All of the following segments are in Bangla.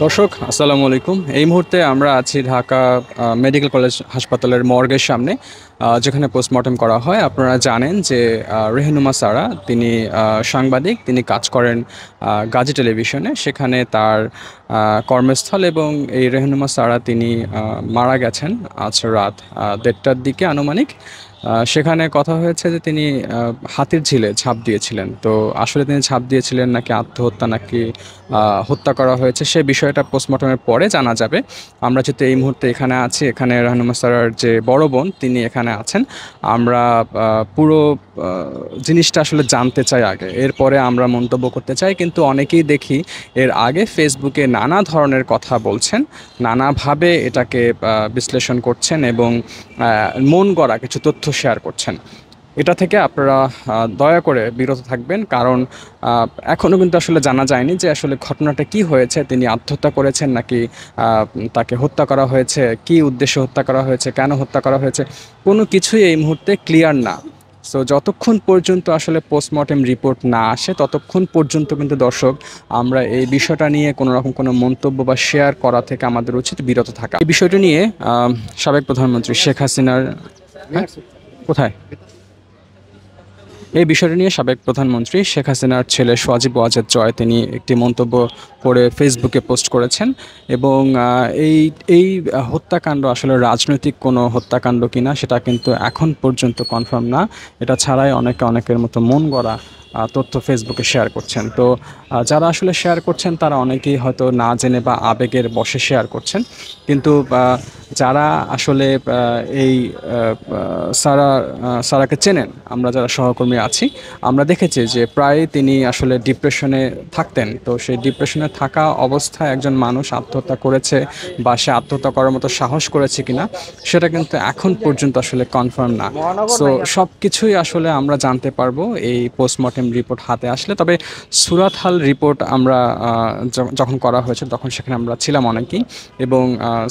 দর্শক আসসালামু আলাইকুম। এই মুহূর্তে আমরা আছি ঢাকা মেডিকেল কলেজ হাসপাতালের মর্গের সামনে, যেখানে পোস্টমর্টেম করা হয়। আপনারা জানেন যে রেহনুমা সারা তিনি সাংবাদিক, তিনি কাজ করেন গাজী টেলিভিশনে। সেখানে তার কর্মস্থল, এবং এই রেহনুমা সারা তিনি মারা গেছেন আজ রাত 1:30টার দিকে আনুমানিক। সেখানে কথা হয়েছে যে তিনি হাতির ঝিলে ঝাঁপ দিয়েছিলেন। তো আসলে তিনি ঝাঁপ দিয়েছিলেন নাকি আত্মহত্যা, নাকি হত্যা করা হয়েছে, সে বিষয়টা পোস্টমর্টমের পরে জানা যাবে। আমরা যেহেতু এই মুহূর্তে এখানে আছি, এখানে রাহনুমা সারার যে বড় বোন তিনি এখানে আছেন। আমরা পুরো জিনিসটা আসলে জানতে চাই আগে, এরপরে আমরা মন্তব্য করতে চাই। কিন্তু অনেকেই দেখি এর আগে ফেসবুকে নানা ধরনের কথা বলছেন, নানাভাবে এটাকে বিশ্লেষণ করছেন, এবং মন গড়া কিছু তথ্য শেয়ার করছেন। এটা থেকে আপনারা দয়া করে বিরত থাকবেন, কারণ এখনও কিন্তু আসলে জানা যায়নি যে আসলে ঘটনাটা কি হয়েছে। তিনি আত্মহত্যা করেছেন নাকি তাকে হত্যা করা হয়েছে, কি উদ্দেশ্যে হত্যা করা হয়েছে, কেন হত্যা করা হয়েছে, কোনো কিছুই এই মুহূর্তে ক্লিয়ার না। সো যতক্ষণ পর্যন্ত আসলে পোস্টমর্টেম রিপোর্ট না আসে, ততক্ষণ পর্যন্ত কিন্তু দর্শক আমরা এই বিষয়টা নিয়ে কোনো রকম কোনো মন্তব্য বা শেয়ার করা থেকে আমাদের উচিত বিরত থাকা। এই বিষয়টি নিয়ে সাবেক প্রধানমন্ত্রী শেখ হাসিনার কোথায় এই বিষয়টি নিয়ে সাবেক প্রধানমন্ত্রী শেখ হাসিনার ছেলে সজীব ওয়াজেদ জয় তিনি একটি মন্তব্য করে ফেসবুকে পোস্ট করেছেন। এবং এই এই হত্যাকাণ্ড আসলে রাজনৈতিক কোনো হত্যাকাণ্ড কিনা সেটা কিন্তু এখন পর্যন্ত কনফার্ম না। এটা ছাড়াই অনেকের মতো মন গড়া তথ্য ফেসবুকে শেয়ার করছেন। তো যারা আসলে শেয়ার করছেন তারা অনেকেই হয়তো না জেনে বা আবেগের বশে শেয়ার করছেন। কিন্তু যারা আসলে এই সারাকে চেনেন, আমরা যারা সহকর্মী আছি, আমরা দেখেছি যে প্রায় তিনি আসলে ডিপ্রেশনে থাকতেন। তো সেই ডিপ্রেশনে থাকা অবস্থায় একজন মানুষ আত্মহত্যা করেছে বা সে আত্মহত্যা করার মতো সাহস করেছে কিনা সেটা কিন্তু এখন পর্যন্ত আসলে কনফার্ম না। সো সব কিছুই আসলে আমরা জানতে পারবো এই পোস্টমর্টেম রিপোর্ট হাতে আসলে। তবে সুরাতহাল রিপোর্ট আমরা যখন করা হয়েছে তখন সেখানে আমরা ছিলাম অনেকেই, এবং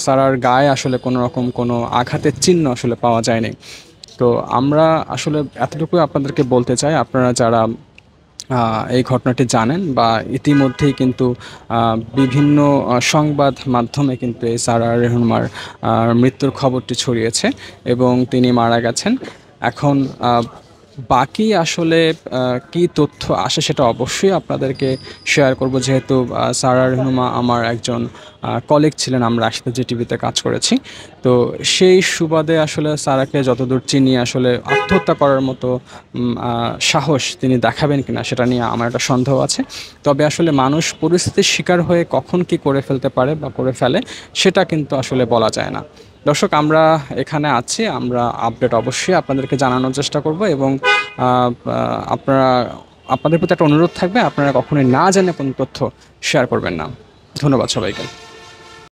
সারার গায়ে আসলে কোনো রকম কোনো আঘাতের চিহ্ন আসলে পাওয়া যায়নি। তো আমরা আসলে এতটুকু আপনাদেরকে বলতে চাই, আপনারা যারা এই ঘটনাটি জানেন বা ইতিমধ্যেই কিন্তু বিভিন্ন সংবাদ মাধ্যমে কিন্তু এই সারা রেহনুমার মৃত্যুর খবরটি ছড়িয়েছে এবং তিনি মারা গেছেন। এখন বাকি আসলে কি তথ্য আসে সেটা অবশ্যই আপনাদেরকে শেয়ার করব, যেহেতু সারা রেহনুমা আমার একজন কলিগ ছিলেন, আমরা একসাথে যে টিভিতে কাজ করেছি। তো সেই সুবাদে আসলে সারাকে যতদূর চিনি, আসলে আত্মহত্যা করার মতো সাহস তিনি দেখাবেন কিনা সেটা নিয়ে আমার একটা সন্দেহ আছে। তবে আসলে মানুষ পরিস্থিতির শিকার হয়ে কখন কি করে ফেলতে পারে বা করে ফেলে সেটা কিন্তু আসলে বলা যায় না। দর্শক, আমরা এখানে আছি, আমরা আপডেট অবশ্যই আপনাদেরকে জানানোর চেষ্টা করব, এবং আপনাদের প্রতি একটা অনুরোধ থাকবে, আপনারা কখনোই না জেনে কোনো তথ্য শেয়ার করবেন না। ধন্যবাদ সবাইকে।